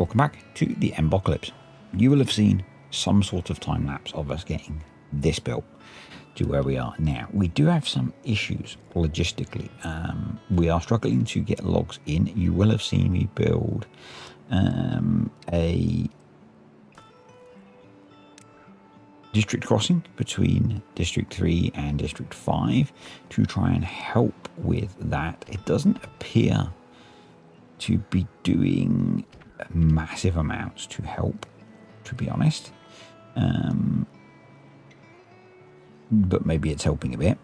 Welcome back to the EMBOCALYPSE. You will have seen some sort of time lapse of us getting this built to where we are now. We do have some issues logistically. We are struggling to get logs in. You will have seen me build a district crossing between District 3 and District 5 to try and help with that. It doesn't appear to be doing massive amounts to help, to be honest. But maybe it's helping a bit.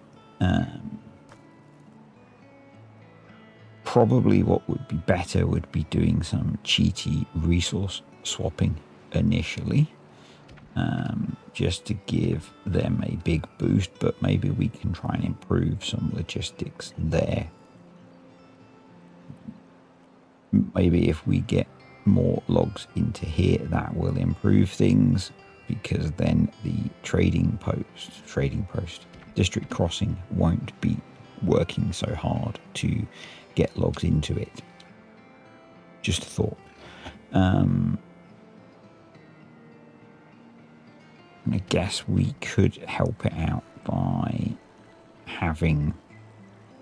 Probably what would be better would be doing some cheaty resource swapping initially, just to give them a big boost, but maybe we can try and improve some logistics there. Maybe if we get more logs into here, that will improve things, because then the trading post district crossing won't be working so hard to get logs into it. Just a thought. I guess we could help it out by having,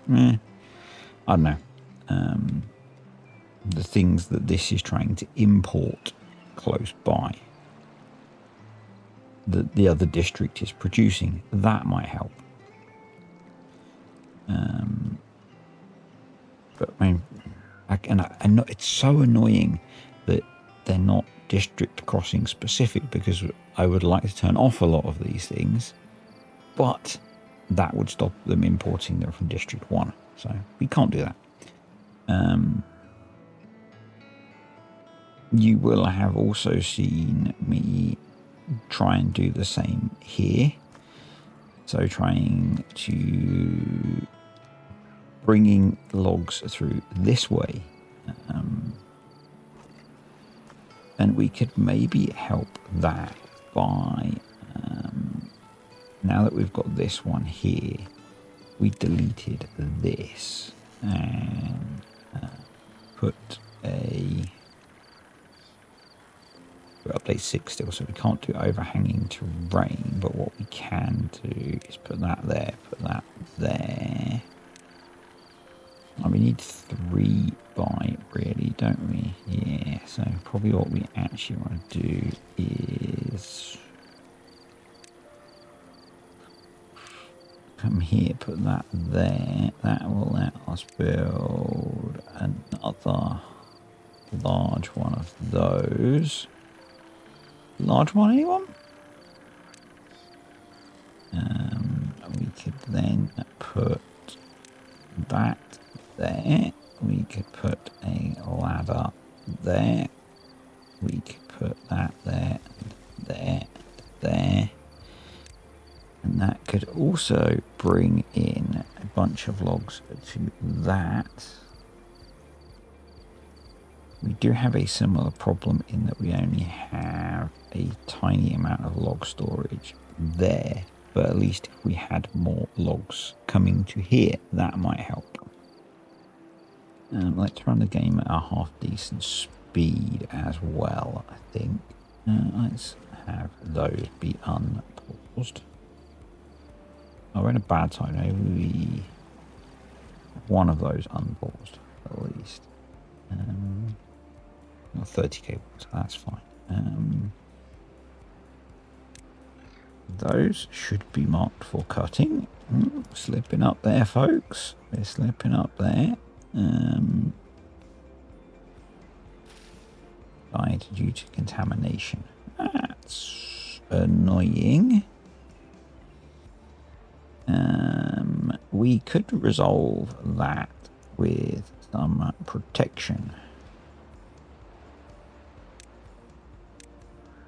I don't know, the things that this is trying to import close by, that the other district is producing. That might help. But I mean, it's so annoying that they're not district crossing specific, because I would like to turn off a lot of these things, but that would stop them importing them from District 1. So we can't do that. You will have also seen me try and do the same here. So trying to bringing logs through this way. And we could maybe help that by, now that we've got this one here, we deleted this and put a, update 6 still, so we can't do overhanging terrain, but what we can do is put that there, put that there. And we need 3 by, really, don't we? Yeah, so probably what we actually want to do is come here, put that there. That will let us build another large one of those. Large one, anyone? We could then put that there. We could put a ladder there. We could put that there, there, there. And that could also bring in a bunch of logs to that. We do have a similar problem in that we only have a tiny amount of log storage there, but at least if we had more logs coming to here, that might help. Let's run the game at a half decent speed as well, I think. Let's have those be unpaused. Oh, we're in a bad time. Maybe we have one of those unpaused at least. 30 cables, so that's fine. Those should be marked for cutting. Slipping up there, folks. They're slipping up there. Died due to contamination. That's annoying. We could resolve that with some protection.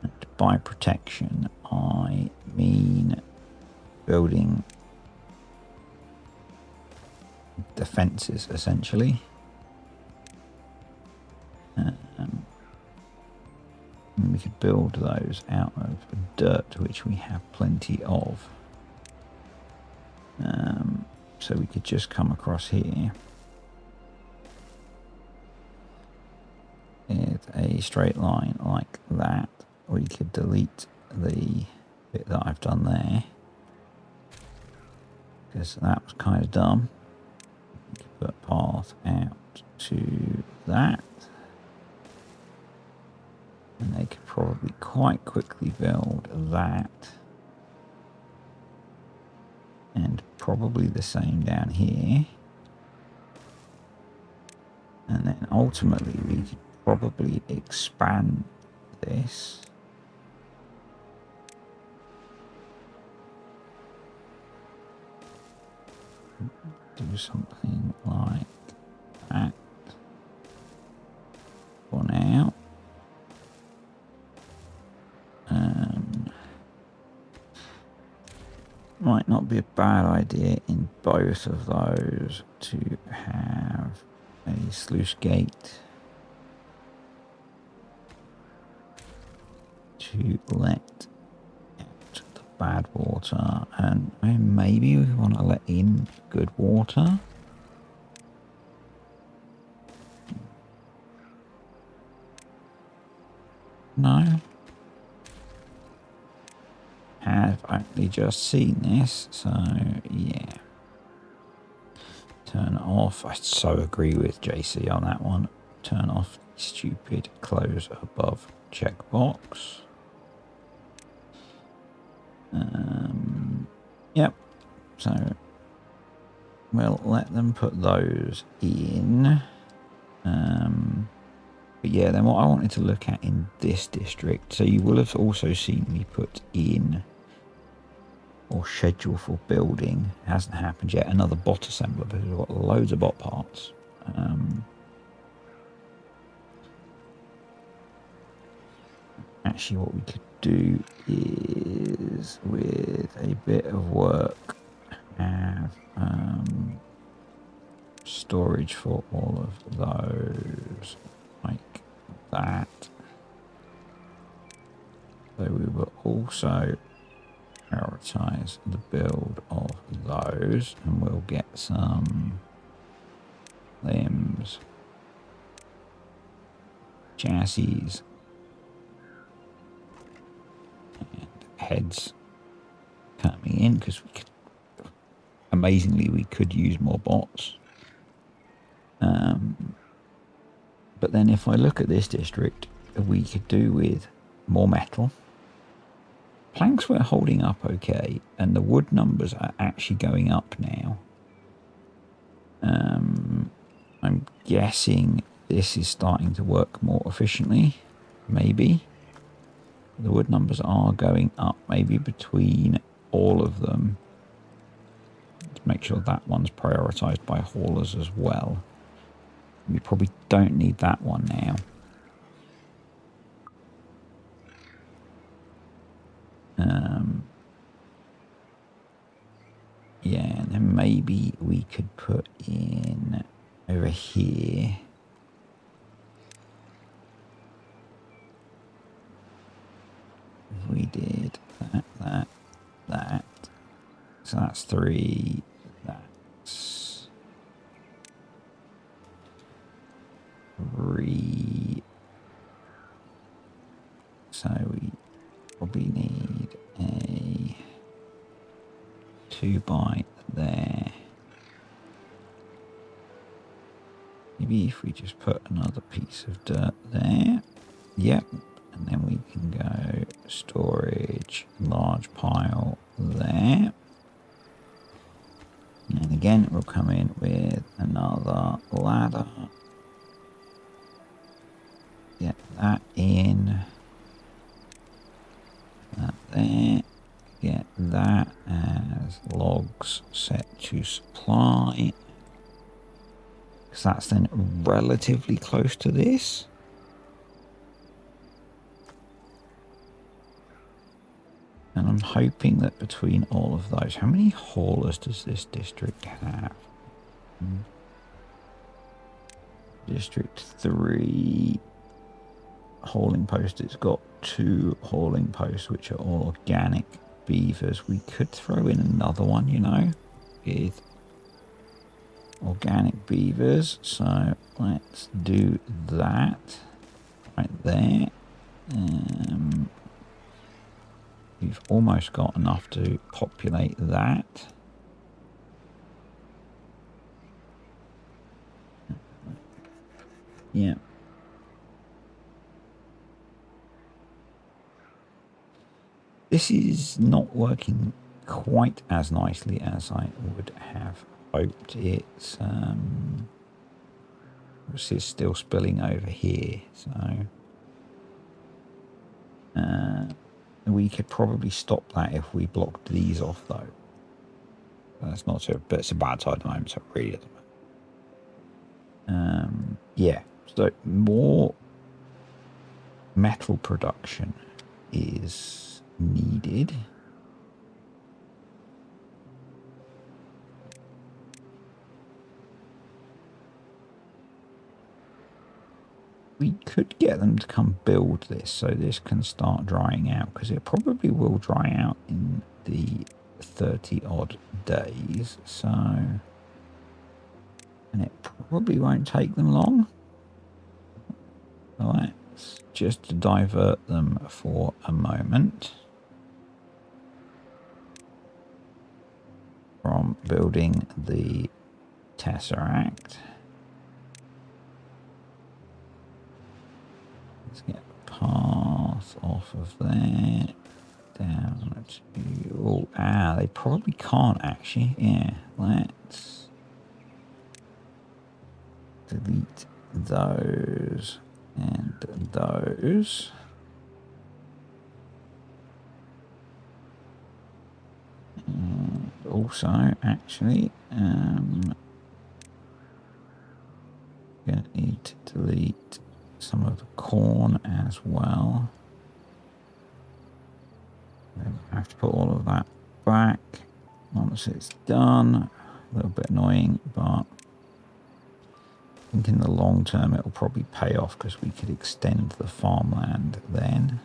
And by protection, I mean building defenses, essentially. We could build those out of dirt, which we have plenty of. So we could just come across here with a straight line like that. We could delete the bit that I've done there, because that was kind of dumb. We could put path out to that. And they could probably quite quickly build that. And probably the same down here. And then ultimately we could probably expand this. Do something like that for now. Might not be a bad idea in both of those to have a sluice gate to let out the bad water, and maybe we want to let in good water. No. Have only just seen this, so yeah. Turn off. I so agree with JC on that one. Turn off stupid close above checkbox. Yep. So we'll let them put those in. But yeah, then what I wanted to look at in this district, so you will have also seen me put in or schedule for building, it hasn't happened yet, another bot assembler, because we've got loads of bot parts. Actually what we could do is, with a bit of work, have storage for all of those, like that. So we will also prioritize the build of those, and we'll get some limbs, chassis, and heads coming in, because we could, amazingly, we could use more bots. But then if I look at this district, we could do with more metal. Planks were holding up okay, and the wood numbers are actually going up now. I'm guessing this is starting to work more efficiently, maybe. The wood numbers are going up, maybe between all of them. Let's make sure that one's prioritized by haulers as well. We probably don't need that one now. Yeah, and then maybe we could put in over here. If we did that. So that's 3. That's 3. So we probably need a 2 by there. Maybe if we just put another piece of dirt there. Yep. And then we can go storage, large pile there. And again, we'll come in with another ladder. Get that in. That there. Get that as logs set to supply. Because that's then relatively close to this. And I'm hoping that between all of those, how many haulers does this district have? District 3 hauling post. It's got 2 hauling posts, which are all organic beavers. We could throw in another one, you know, with organic beavers. So let's do that. right there. We've almost got enough to populate that. Yeah. This is not working quite as nicely as I would have hoped. It's this is still spilling over here, so we could probably stop that if we blocked these off, though. That's not so, but it's a bad side at the moment, so it really doesn't matter. Yeah, so more metal production is needed. We could get them to come build this so this can start drying out, because it probably will dry out in the 30 odd days, so, and it probably won't take them long. So let's just divert them for a moment from building the Tesseract. Let's get the path off of there, down to, oh, they probably can't actually. Yeah, let's delete those and those. And also, actually, gonna need to delete some of the corn as well. I have to put all of that back once it's done. A little bit annoying, but I think in the long term it will probably pay off, because we could extend the farmland then.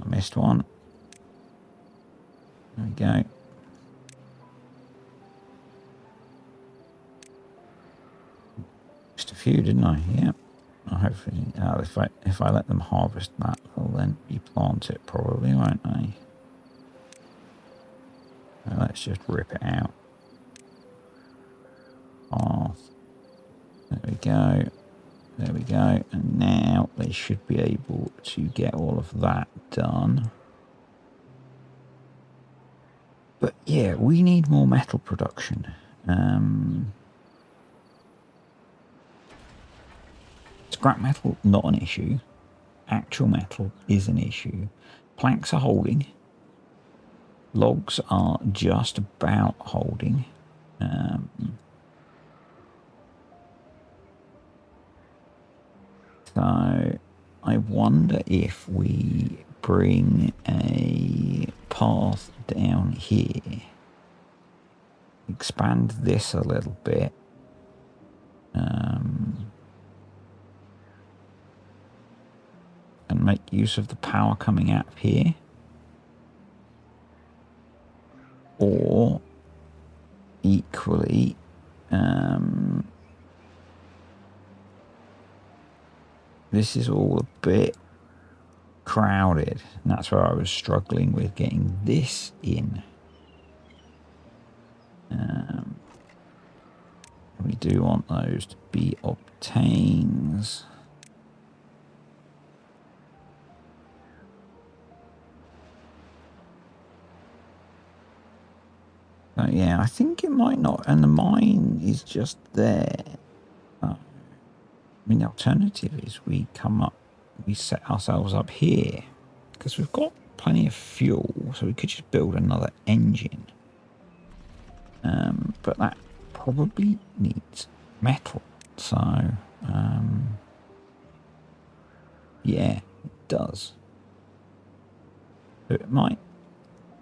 I missed one. There we go. Just a few, didn't I? Yep. Hopefully, if I let them harvest that, they'll then replant it probably, won't they? So let's just rip it out. Path. There we go. There we go. And now they should be able to get all of that done. But yeah, we need more metal production. Scrap metal, not an issue. Actual metal is an issue. Planks are holding. Logs are just about holding. So I wonder if we bring a path down here, expand this a little bit, and make use of the power coming out of here. Or equally, this is all a bit crowded, and that's where I was struggling with getting this in. We do want those to be obtains. So yeah, I think it might not, and the mine is just there. I mean, the alternative is we come up, we set ourselves up here, because we've got plenty of fuel, so we could just build another engine. But that probably needs metal, so yeah, it does. So it might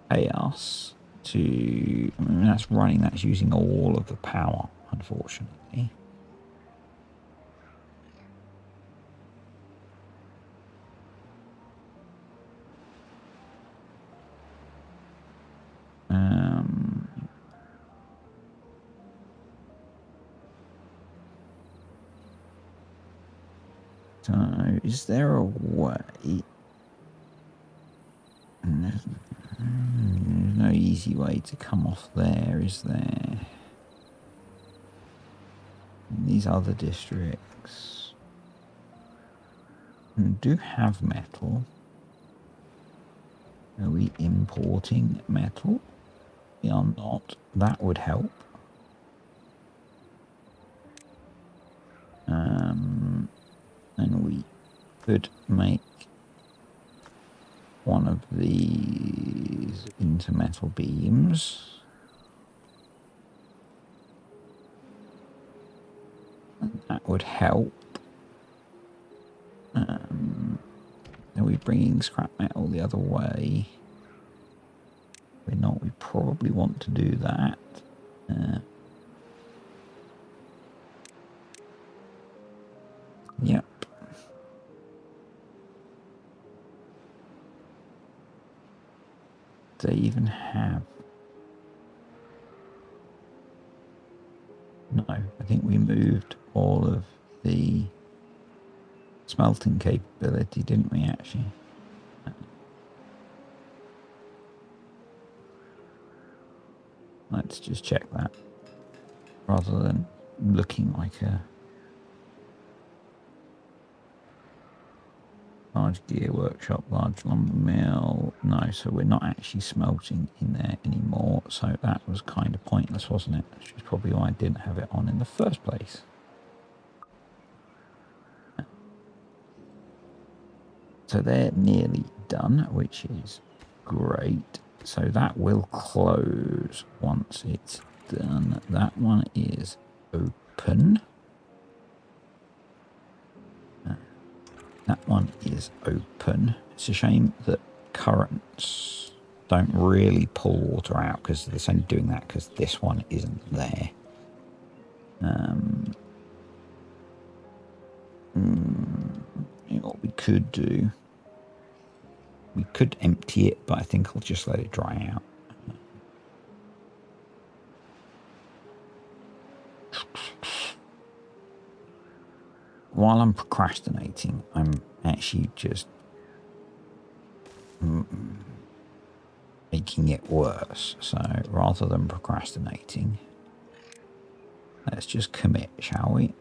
pay us to, I mean, that's using all of the power, unfortunately. don't know. Is there a way? There's no easy way to come off there, is there? In these other districts do have metal. Are we importing metal? We are not. That would help. And we could make one of these into metal beams. And that would help. Are we bringing scrap metal the other way? We're not. We probably want to do that. Yep. They even have... No, I think we moved all of the smelting capability, didn't we, actually? Let's just check that, rather than looking like a large gear workshop, large lumber mill. No, so we're not actually smelting in there anymore. So that was kind of pointless, wasn't it? Which is probably why I didn't have it on in the first place. So they're nearly done, which is great. So that will close once it's done. That one is open. That one is open. It's a shame that currents don't really pull water out, because it's only doing that because this one isn't there. What we could do, we could empty it, but I think I'll just let it dry out. While I'm procrastinating, I'm actually just making it worse. So rather than procrastinating, let's just commit, shall we?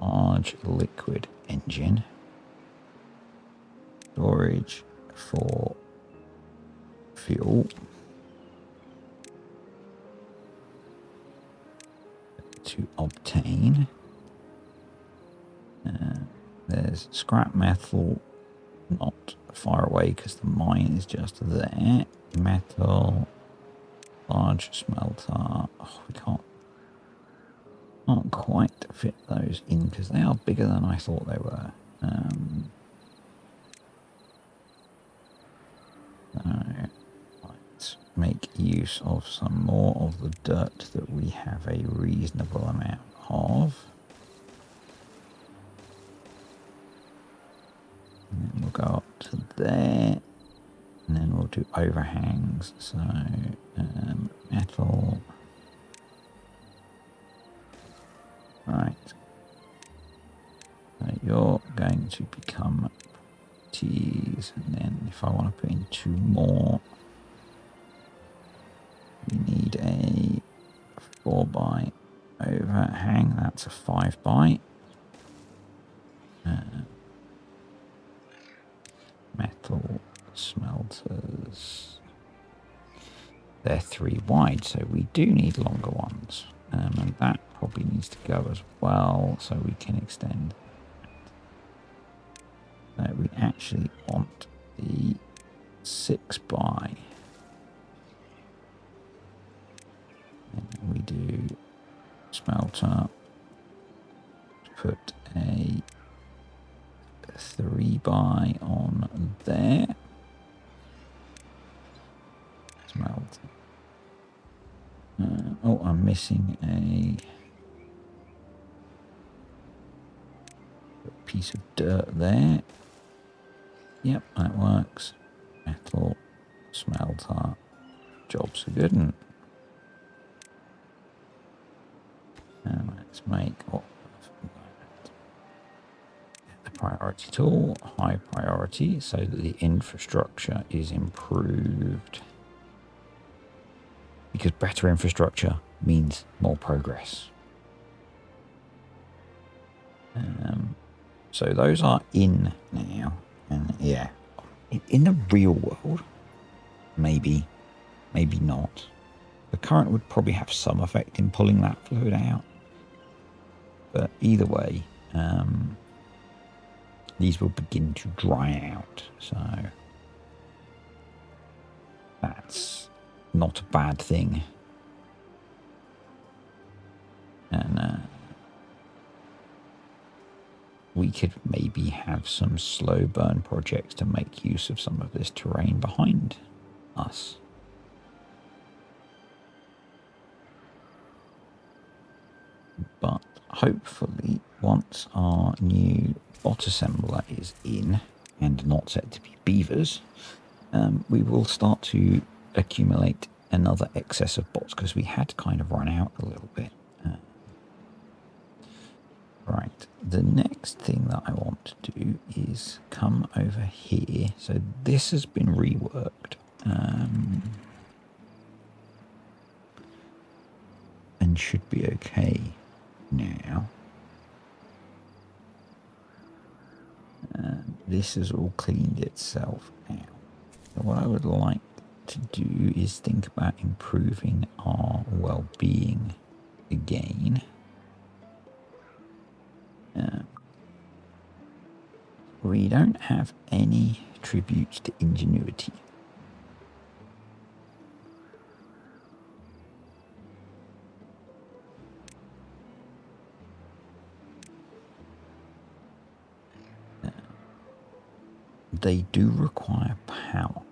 Large liquid engine. Storage for fuel. To obtain. There's scrap metal not far away because the mine is just there. Metal, large smelter. Oh, we can't quite fit those in because they are bigger than I thought they were. Let's make use of some more of the dirt that we have a reasonable amount of. And then we'll go up to there, and then we'll do overhangs. So metal. Right. So you're going to become T's, and then if I want to put in 2 more, we need a 4x overhang. That's a 5x. Metal smelters. They're 3 wide, so we do need longer ones. And that probably needs to go as well, so we can extend. We actually want the 6x. And we do smelter. Put a 3x on there. Smelter. Oh, I'm missing a piece of dirt there. Yep, that works. Metal smelter. Jobs are good. And let's make what priority tool, high priority, so that the infrastructure is improved. Because better infrastructure means more progress. So those are in now. And yeah, in the real world, maybe not. The current would probably have some effect in pulling that fluid out. But either way, these will begin to dry out. So that's not a bad thing. And we could maybe have some slow burn projects to make use of some of this terrain behind us. But hopefully once our new bot assembler is in and not set to be beavers, we will start to accumulate another excess of bots, because we had kind of run out a little bit. Right, the next thing that I want to do is come over here. So this has been reworked. And should be okay now. This has all cleaned itself out. So what I would like to do is think about improving our well-being again. We don't have any tributes to ingenuity. They do require power.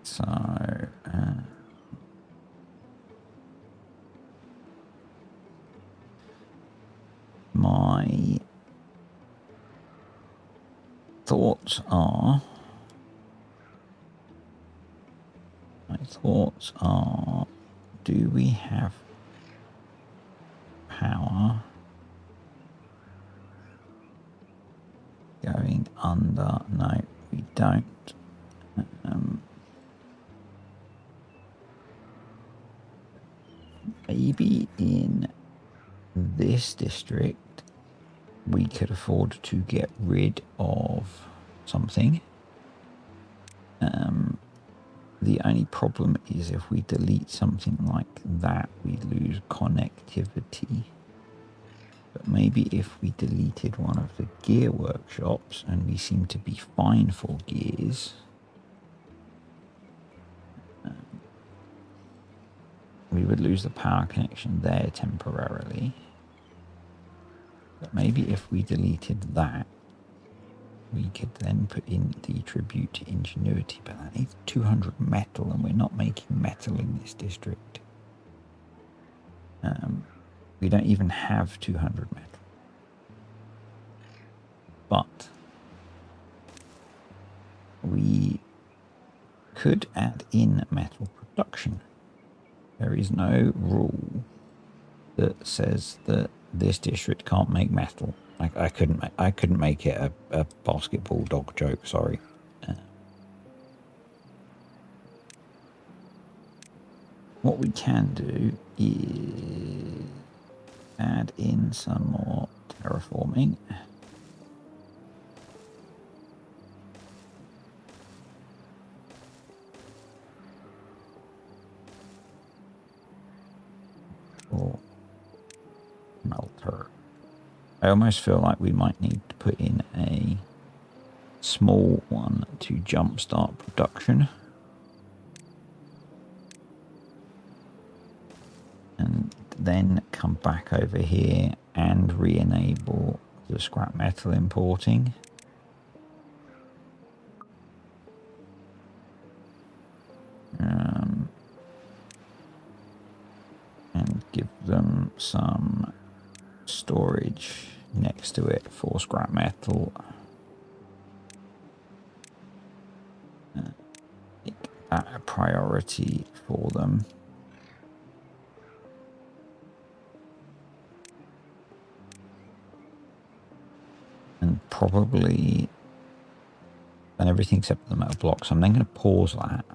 So, my thoughts are, do we have power going under? No, we don't. Maybe in this district we could afford to get rid of something. The only problem is if we delete something like that, we lose connectivity. But maybe if we deleted one of the gear workshops, and we seem to be fine for gears, we would lose the power connection there temporarily. But maybe if we deleted that, we could then put in the tribute to ingenuity, but that needs 200 metal, and we're not making metal in this district. We don't even have 200 metal. But we could add in metal production. There is no rule that says that this district can't make metal. I couldn't make it a basketball dog joke. Sorry. What we can do is add in some more terraforming. Or melter. I almost feel like we might need to put in a small one to jumpstart production. And then come back over here and re-enable the scrap metal importing. And give them some storage next to it for scrap metal. Make that a priority for them. probably done everything except the metal blocks. I'm then going to pause that.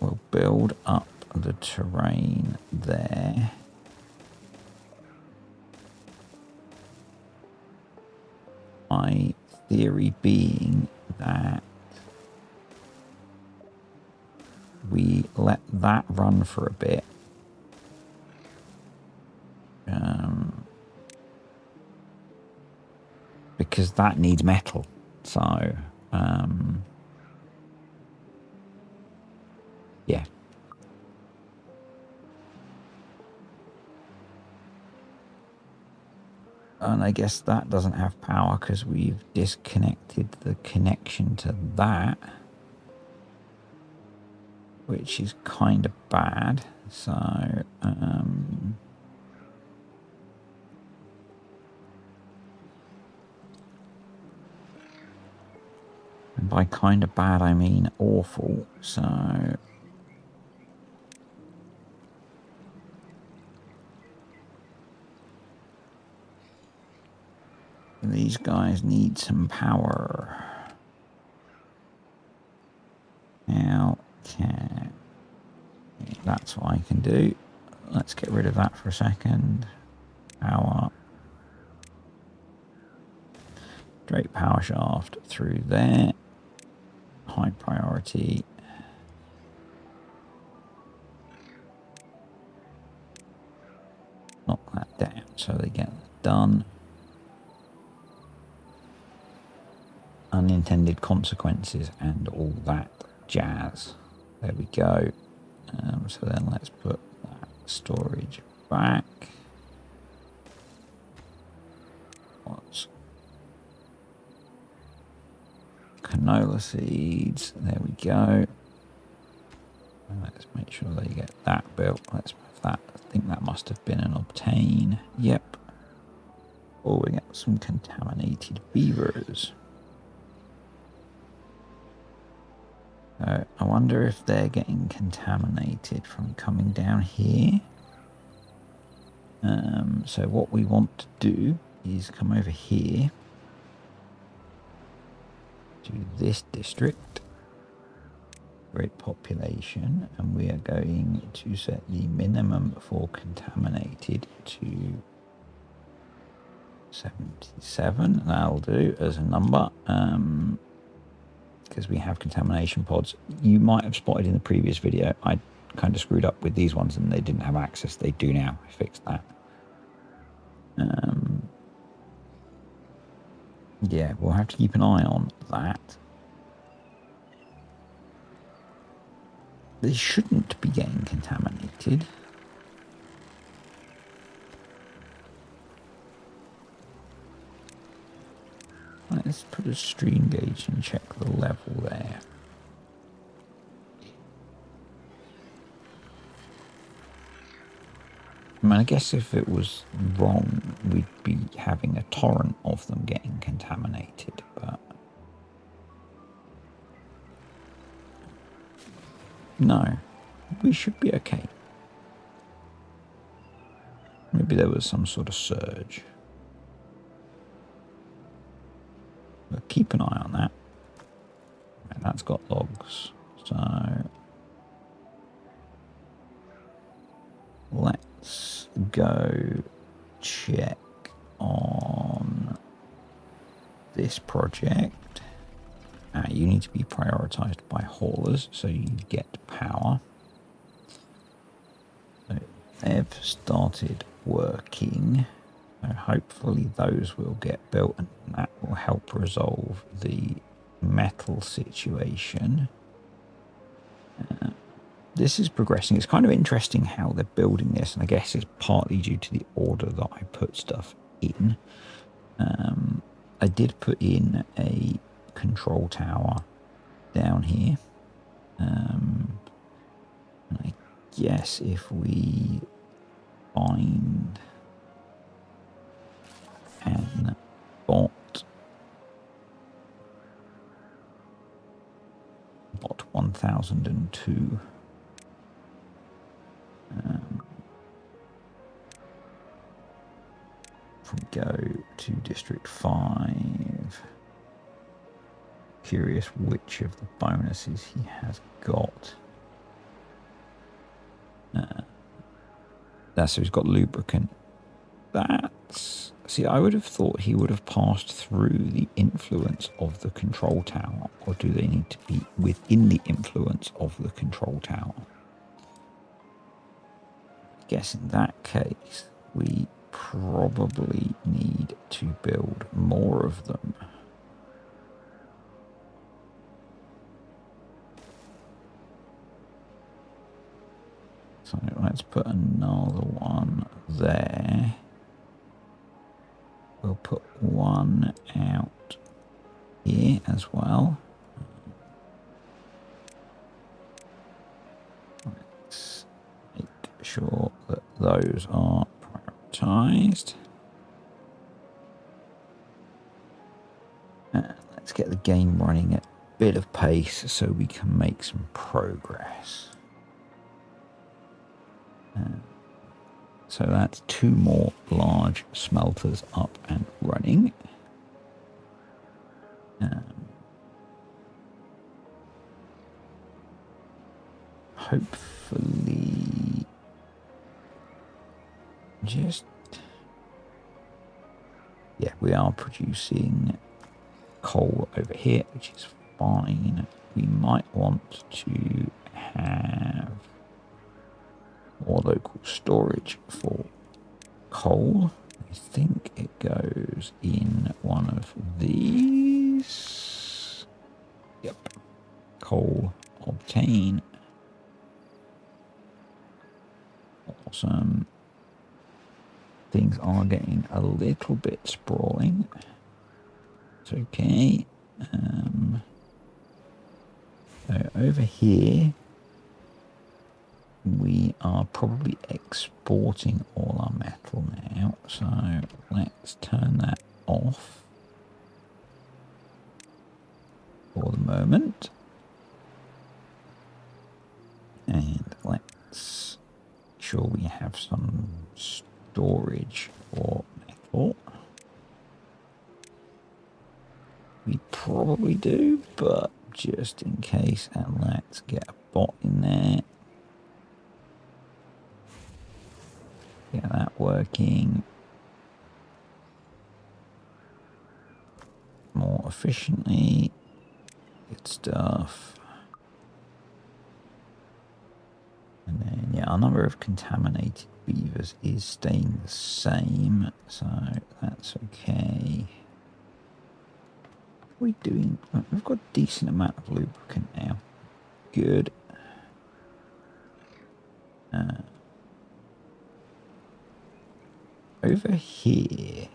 We'll build up the terrain there. My theory being that we let that run for a bit. Because that needs metal. So, yeah. And I guess that doesn't have power because we've disconnected the connection to that, which is kind of bad. So, and by kind of bad, I mean awful. So, these guys need some power. Now, that's what I can do. Let's get rid of that for a second. Power. Straight power shaft through there. High priority. Knock that down so they get done. Unintended consequences and all that jazz. There we go. So then let's put that storage back. What's canola seeds? There we go. And let's make sure they get that built. Let's move that. I think that must have been an obtain. Yep. Oh, we got some contaminated beavers. I wonder if they're getting contaminated from coming down here. So what we want to do is come over here to this district, great population, and we are going to set the minimum for contaminated to 77. That'll do as a number. Because we have contamination pods. You might have spotted in the previous video, I kind of screwed up with these ones and they didn't have access. They do now. I fixed that. Yeah, we'll have to keep an eye on that. They shouldn't be getting contaminated. Let's put a stream gauge and check the level there. I mean, I guess if it was wrong, we'd be having a torrent of them getting contaminated, but no, we should be okay. Maybe there was some sort of surge. But keep an eye on that. Right, that's got logs, so let's go check on this project. You need to be prioritized by haulers so you get power. So they've started working. So hopefully those will get built and that will help resolve the metal situation. This is progressing. It's kind of interesting how they're building this, and I guess it's partly due to the order that I put stuff in. I did put in a control tower down here. And I guess if we find an bot 1002. District 5. Curious which of the bonuses he has got. So he's got lubricant. That's... See, I would have thought he would have passed through the influence of the control tower. Or do they need to be within the influence of the control tower? I guess in that case, we probably need to build more of them. So let's put another one there. We'll put one out here as well. Let's make sure that those are prioritized. Let's get the game running at a bit of pace so we can make some progress. So that's 2 more large smelters up and running. Hopefully, yeah, we are producing coal over here, which is fine. We might want to have more local storage for coal. I think it goes in one of these. Yep. Coal obtain. Awesome. Things are getting a little bit sprawling. It's okay. So over here, we are probably exporting all our metal now, so let's turn that off for the moment. And let's make sure we have some storage for metal. We probably do, but just in case, and let's get a bot in there. Get that working more efficiently. Good stuff. And then, yeah, our number of contaminated beavers is staying the same, so that's okay. What are we doing? We've got a decent amount of lubricant now. Good. Over here,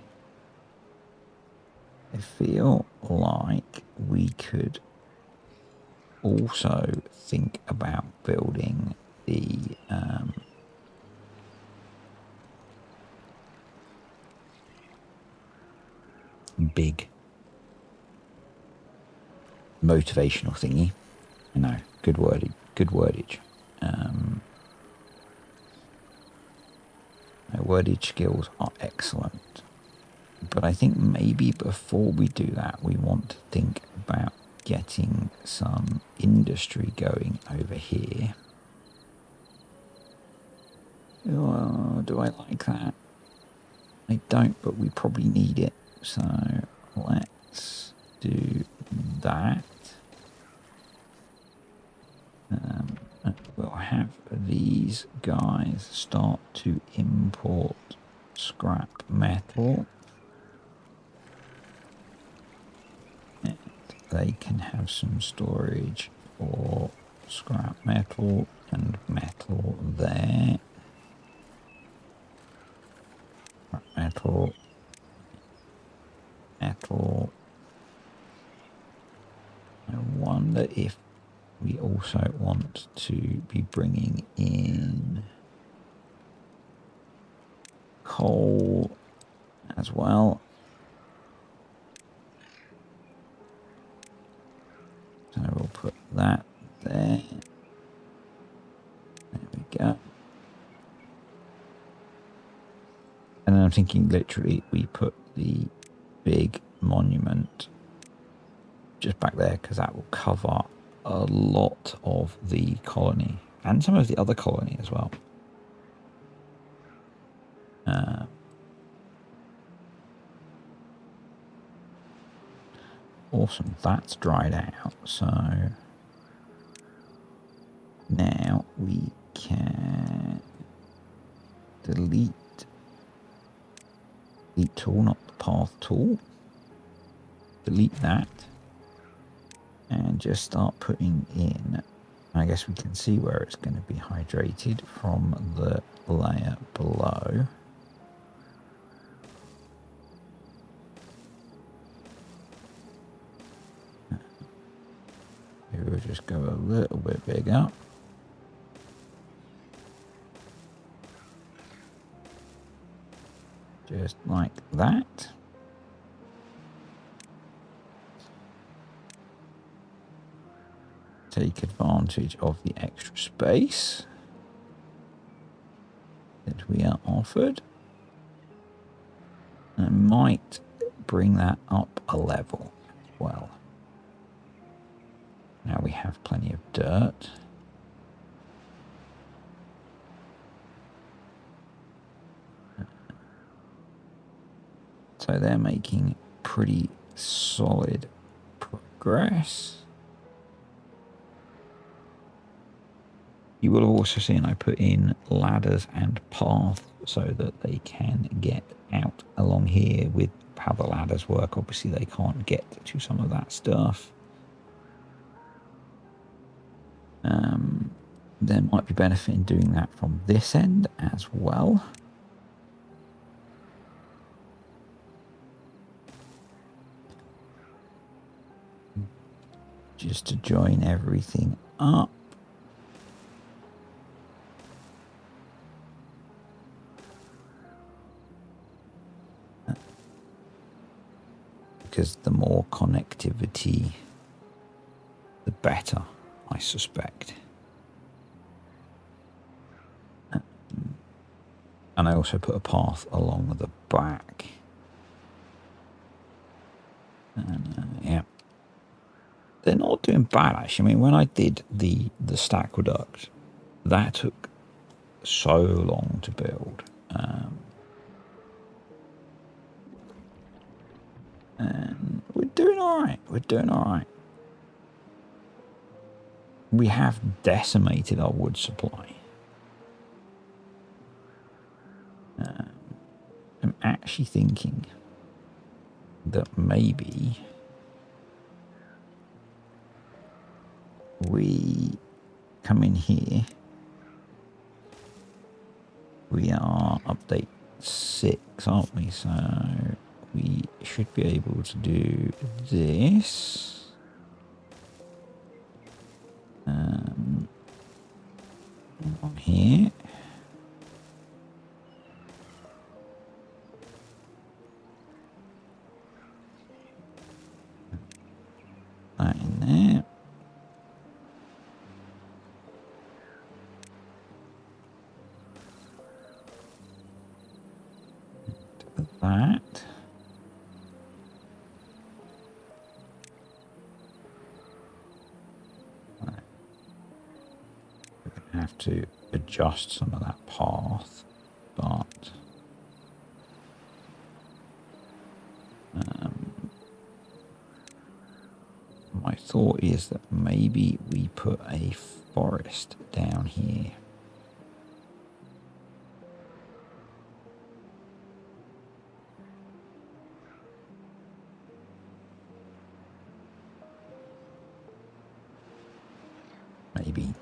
I feel like we could also think about building the big motivational thingy. No, good wordage. Good wordage. My wordage skills are excellent. But I think maybe before we do that, we want to think about getting some industry going over here. Oh, do I like that? I don't, but we probably need it. So let's do that. We'll have these guys start to import scrap metal. And they can have some storage for scrap metal and metal there. Scrap metal. Metal. I wonder if we also want to be bringing in coal as well. So we'll put that there. There we go. And then I'm thinking literally we put the just back there, because that will cover a lot of the colony and some of the other colony as well. Awesome, that's dried out. So now we can delete tool, not the path tool. Delete that and just start putting in. I guess we can see where it's going to be hydrated from the layer below. We'll just go a little bit bigger. Just like that. Take advantage of the extra space that we are offered. And might bring that up a level as well. Now we have plenty of dirt. So they're making pretty solid progress. You will have also seen I put in ladders and paths so that they can get out along here. With how the ladders work, obviously they can't get to some of that stuff. There might be benefit in doing that from this end as well. Just to join everything up. Because the more connectivity, the better, I suspect. And I also put a path along the back. And yeah, they're not doing bad actually. I mean, when I did the Stackreduct, that took so long to build. And we're doing all right. We're doing all right. We have decimated our wood supply. I'm actually thinking that maybe we come in here. We are update 6, aren't we? So we should be able to do this. On here. That in there. That. We're going to have to adjust some of that path, but my thought is that maybe we put a forest down here. Maybe.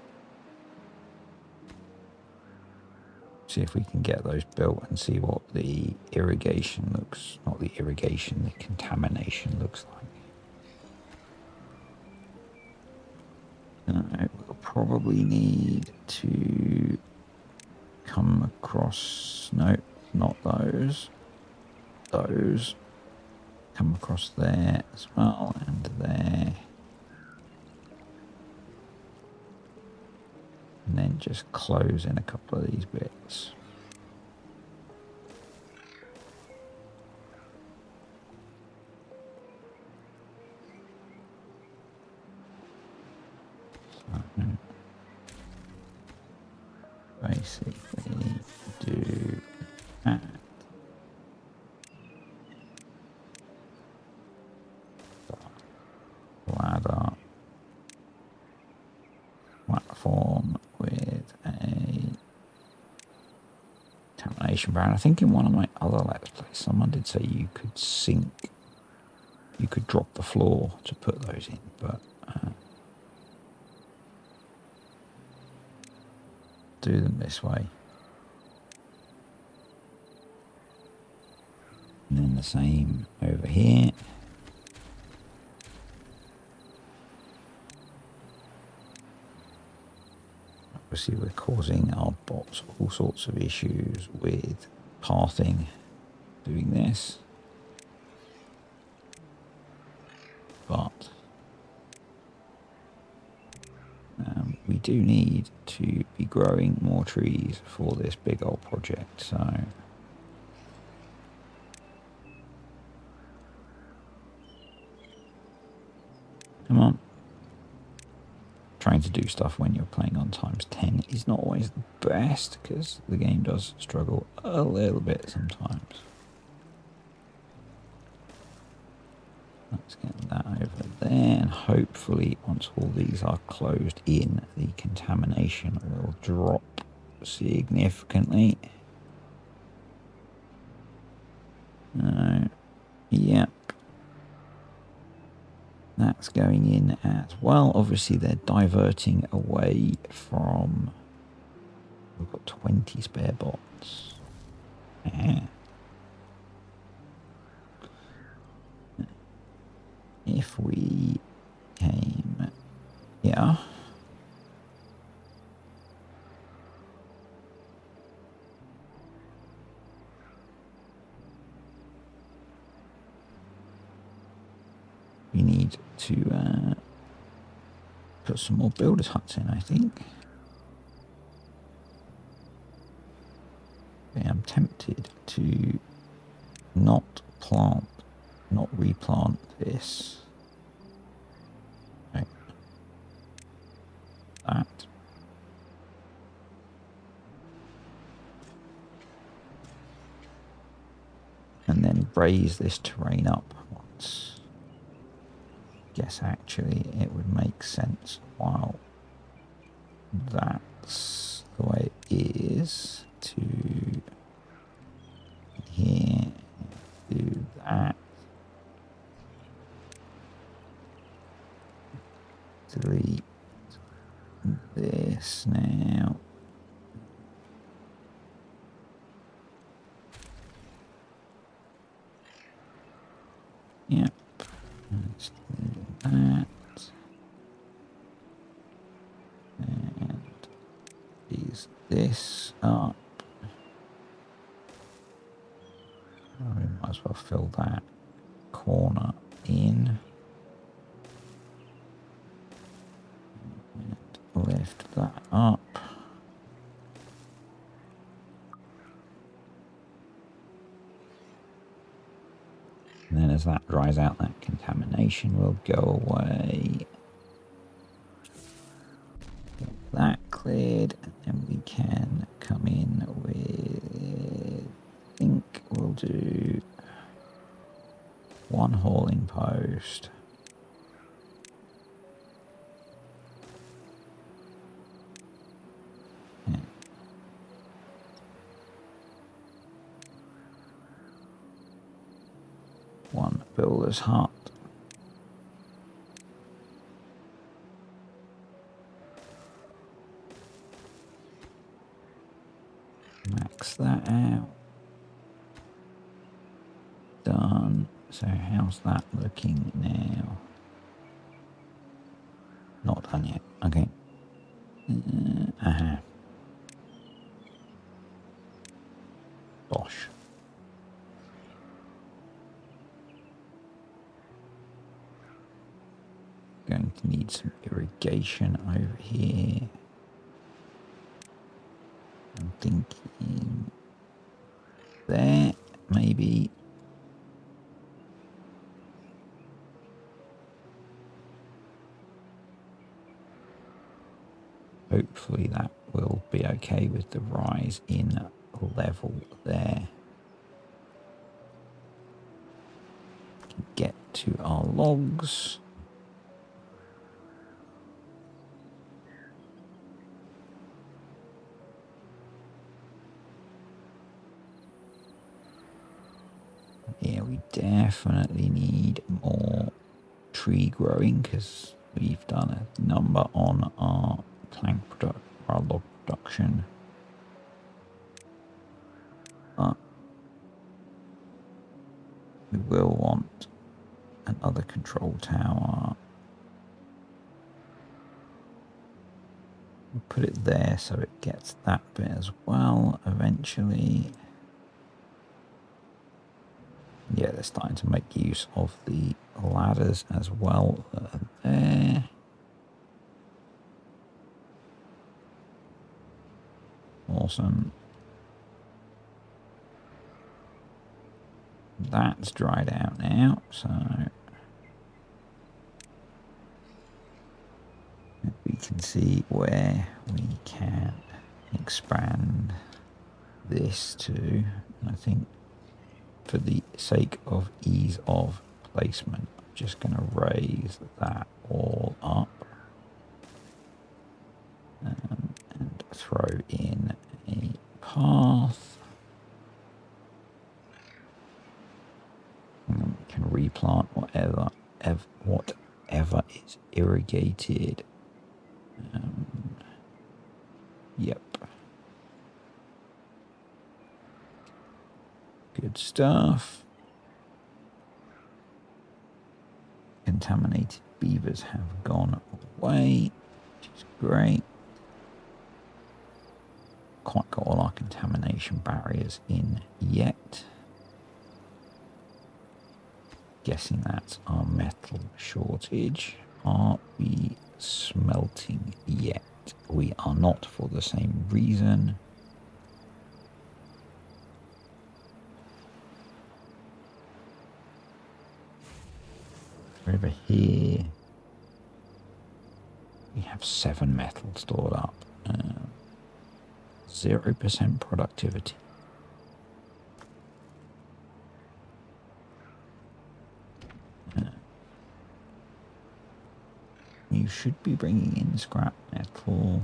See if we can get those built and see what the irrigation looks, not the irrigation, the contamination looks like. We'll probably need to come across, no, not those. Those. Come across there as well, and there. And then just close in a couple of these bits. foundation brown. I think in one of my other Let's Plays, someone did say you could sink, you could drop the floor to put those in, but do them this way. And then the same over here. Obviously we're causing our bots all sorts of issues with pathing doing this. But we do need to be growing more trees for this big old project, so come on. Trying to do stuff when you're playing on ×10 is not always the best because the game does struggle a little bit sometimes. Let's get that over there, and hopefully once all these are closed in, the contamination will drop significantly. Yep. That's going in as well. Obviously they're diverting away from... We've got 20 spare bots. Yeah. If we came... Yeah. We need to put some more builders' huts in, I think. I'm tempted to not replant this. Right. That. And then raise this terrain up once. Guess actually it would make sense while that's the way it is to here, do that, delete this now. Yep, let's do that, and ease this up. We might as well fill that corner in and lift that up. And then as that dries out, that contamination will go away. Get that cleared, and then we can come in with, I think we'll do one hauling post. Yeah. One builder's hut. Max that out. Done. So how's that looking now? Not done yet. Okay. Bosh. Going to need some irrigation over here. I'm thinking there, maybe. Hopefully that will be okay with the rise in level there. Get to our logs. definitely need more tree growing because we've done a number on our our log production. But we will want another control tower. We'll put it there so it gets that bit as well eventually. Yeah, they're starting to make use of the ladders as well there. Awesome. That's dried out now, so we can see where we can expand this to. I think for the sake of ease of placement, I'm just going to raise that all up and throw in a path. And we can replant whatever is irrigated. Yep. Good stuff. Contaminated beavers have gone away, which is great. Quite got all our contamination barriers in yet. Guessing that's our metal shortage. Are we smelting yet? We are not, for the same reason. Over here, we have 7 metal stored up. 0% productivity. You should be bringing in scrap metal.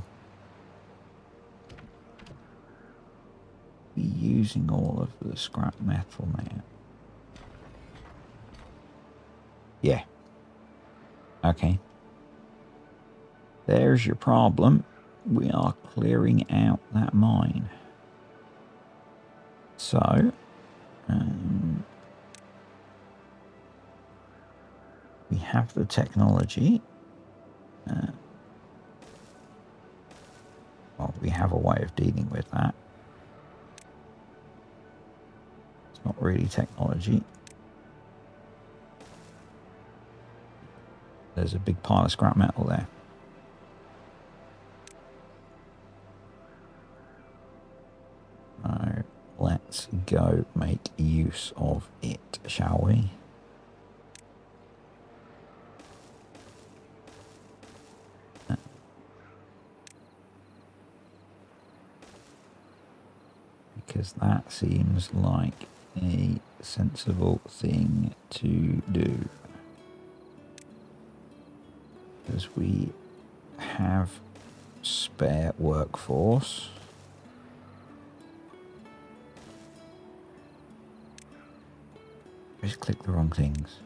Be using all of the scrap metal now. Yeah. Okay. There's your problem. We are clearing out that mine. So, we have the technology. Well, we have a way of dealing with that. It's not really technology. There's a big pile of scrap metal there. So let's go make use of it, shall we? Because that seems like a sensible thing to do. Because we have spare workforce. Just click the wrong things.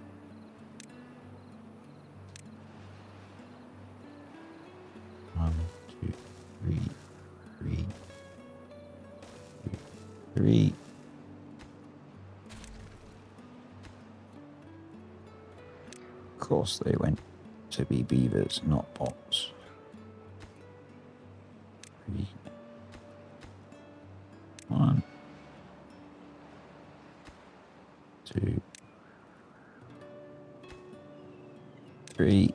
One, two, three. Of course they went to be beavers, not bots. 3. 1, 2, 3.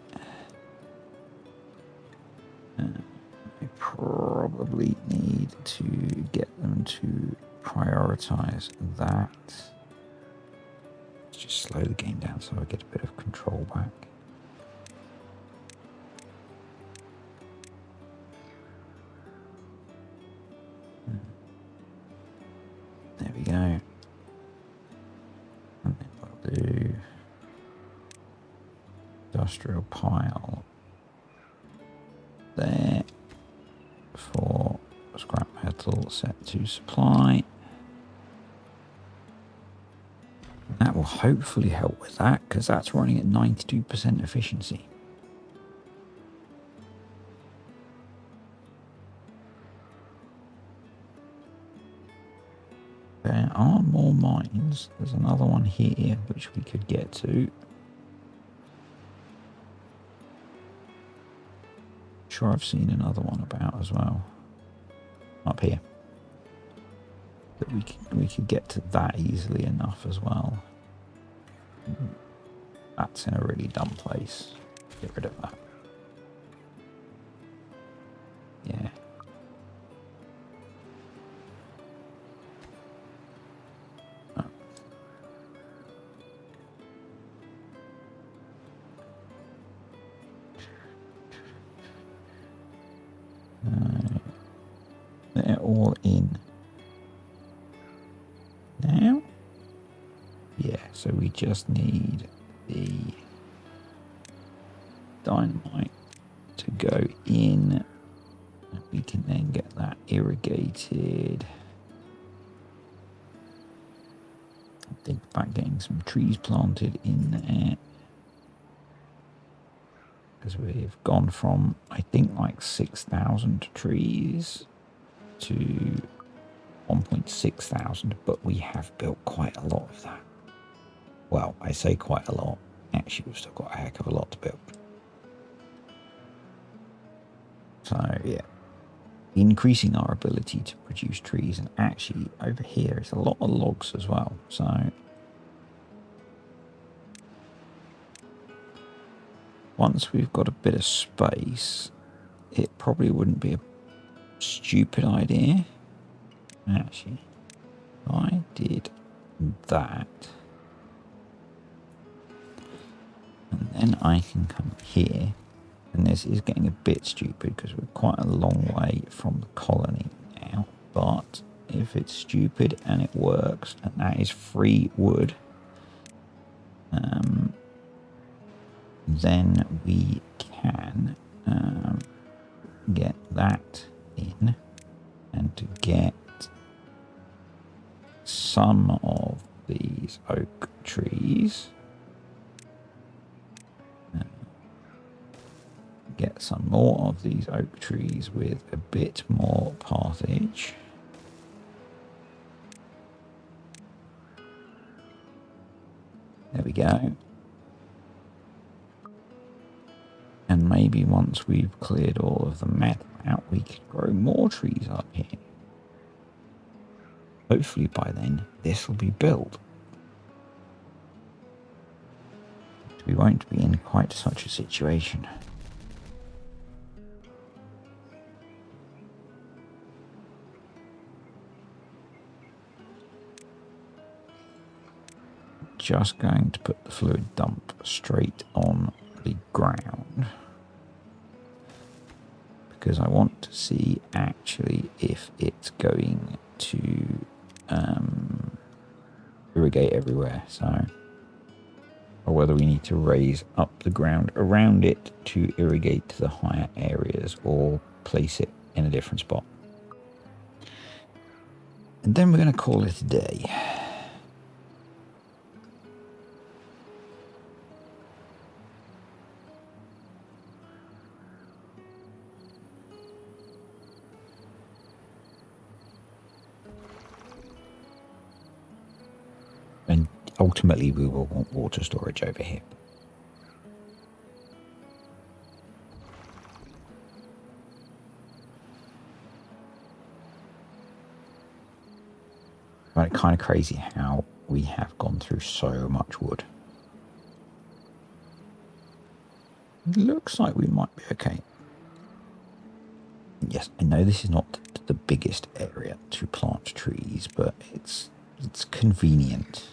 I probably need to get them to prioritize that. Let's just slow the game down so I get a bit of control back. There we go. And then we'll do industrial pile there for scrap metal set to supply. That will will hopefully help with that, because that's running at 92% efficiency. There are more mines. There's another one here which we could get to. Sure, I've seen another one about as well. Up here. But we could get to that easily enough as well. That's in a really dumb place. Get rid of that. Yeah. Oh. They're all in now. Yeah, so we just need the dynamite to go in. And we can then get that irrigated. Think about getting some trees planted in there. Because we've gone from, I think, like 6,000 trees to 1.6 thousand, but we have built quite a lot of that. Well, I say quite a lot. Actually, we've still got a heck of a lot to build. So, yeah. Increasing our ability to produce trees, and actually over here is a lot of logs as well. So, once we've got a bit of space, it probably wouldn't be a stupid idea. Actually, if I did that, and then I can come here, and this is getting a bit stupid because we're quite a long way from the colony now, but if it's stupid and it works, and that is free wood, then we can get that in, and to get some of these oak trees, get some more of these oak trees with a bit more pathage. There we go. And maybe once we've cleared all of the metal out, we could grow more trees up here. Hopefully by then, this will be built. We won't be in quite such a situation. Just going to put the fluid dump straight on the ground, because I want to see actually if it's going to irrigate everywhere, so, or whether we need to raise up the ground around it to irrigate to the higher areas, or place it in a different spot. And then we're going to call it a day. And ultimately we will want water storage over here. But it's kind of crazy how we have gone through so much wood. It looks like we might be okay. Yes, I know this is not the biggest area to plant trees, but it's convenient.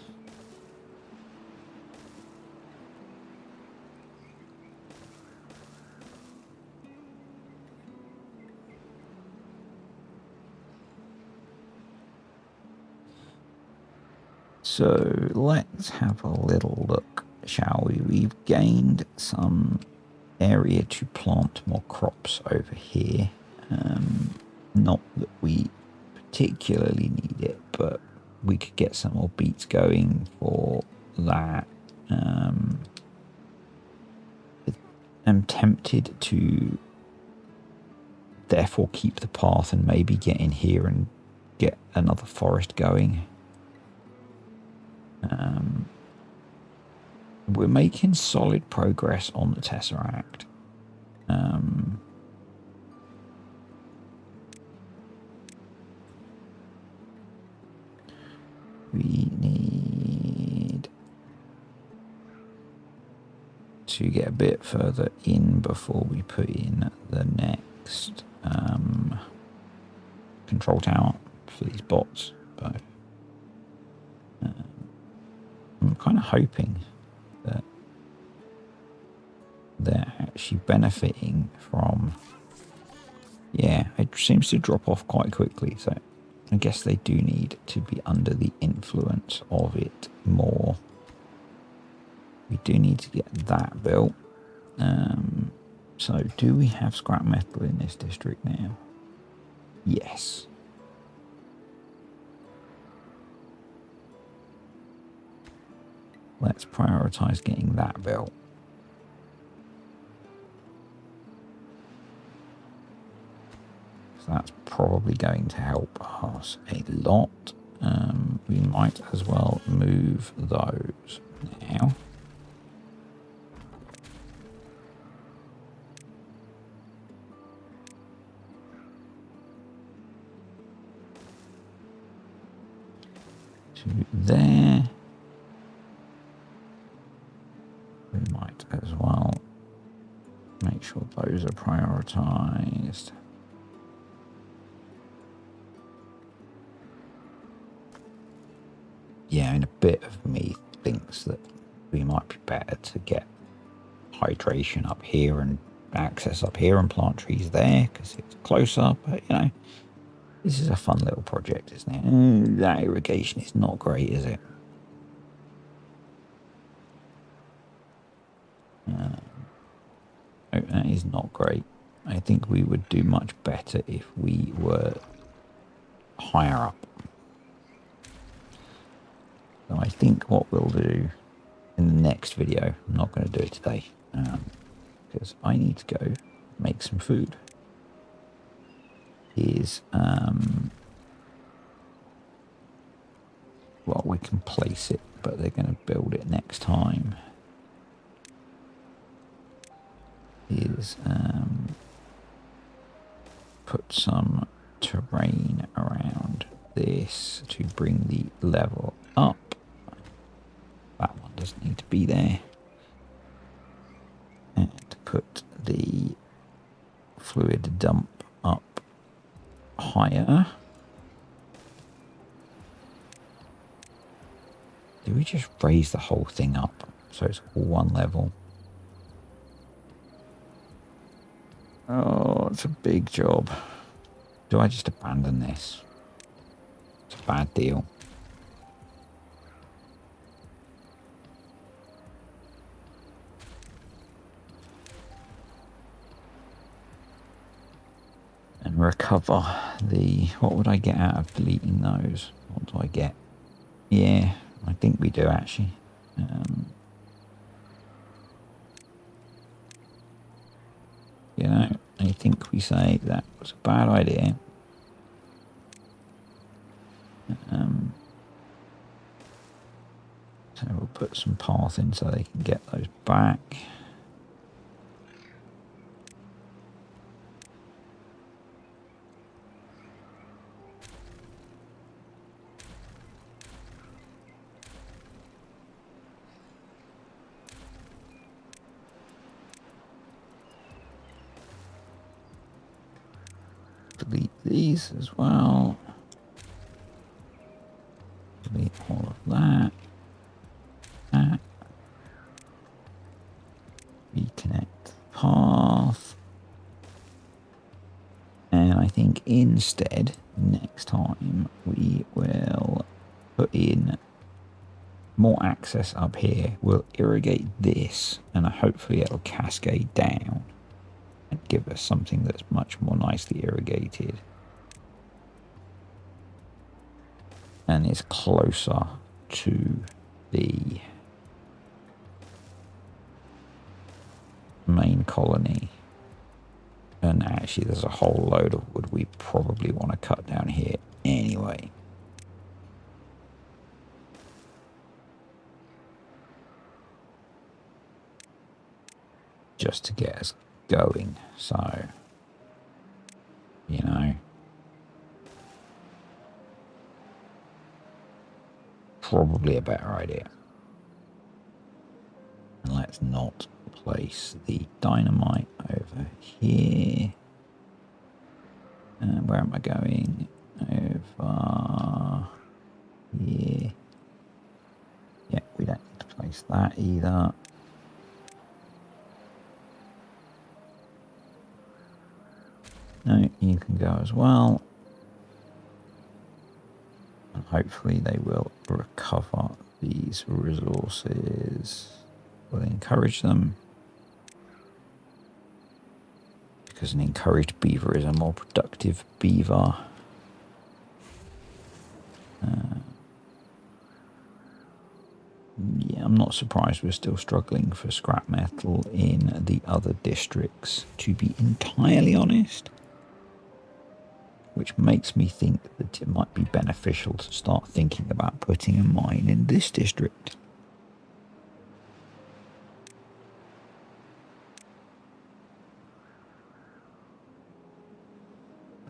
So let's have a little look, shall we? We've gained some area to plant more crops over here. Not that we particularly need it, but we could get some more beets going for that. I'm tempted to therefore keep the path and maybe get in here and get another forest going. We're making solid progress on the Tesseract. We need to get a bit further in before we put in the next control tower for these bots. But I'm kind of hoping that they're actually benefiting from... Yeah, it seems to drop off quite quickly, so I guess they do need to be under the influence of it more. We do need to get that built. So do we have scrap metal in this district now? Yes. Let's prioritize getting that built. So that's probably going to help us a lot. We might as well move those now. To there. We might as well make sure those are prioritized. Yeah, and a bit of me thinks that we might be better to get hydration up here and access up here and plant trees there because it's closer. But, you know, this is a fun little project, isn't it? That irrigation is not great, is it? No, that is not great. I think we would do much better if we were higher up. So I think what we'll do in the next video, I'm not going to do it today, because I need to go make some food, is, well, we can place it, but they're going to build it next time, is put some terrain around this to bring the level up. That one doesn't need to be there. And put the fluid dump up higher. Do we just raise the whole thing up so it's all one level? Oh, it's a big job. Do I just abandon this? It's a bad deal. And recover the... What would I get out of deleting those? What do I get? Yeah, I think we do actually. You know, I think we say that was a bad idea. So we'll put some path in so they can get those back. Delete these as well. Delete all of that. Reconnect path. And I think instead, next time, we will put in more access up here. We'll irrigate this, and hopefully it'll cascade down and give us something that's much more nicely irrigated. And is closer to the main colony. And actually there's a whole load of wood we probably want to cut down here anyway. Just to get us going. So, you know, probably a better idea. And let's not place the dynamite over here. And where am I going? Over here. Yeah, we don't need to place that either. No, you can go as well. And hopefully they will recover these resources. We'll encourage them. Because an encouraged beaver is a more productive beaver. Yeah, I'm not surprised we're still struggling for scrap metal in the other districts, to be entirely honest. Which makes me think that it might be beneficial to start thinking about putting a mine in this district.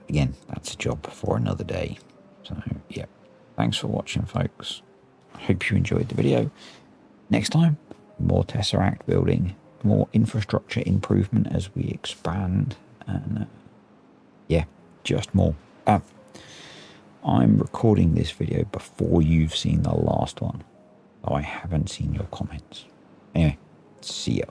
Again, that's a job for another day. So, yeah. Thanks for watching, folks. I hope you enjoyed the video. Next time, more Tesseract building, more infrastructure improvement as we expand. And, yeah, just more. I'm recording this video before you've seen the last one. So I haven't seen your comments. Anyway, see ya.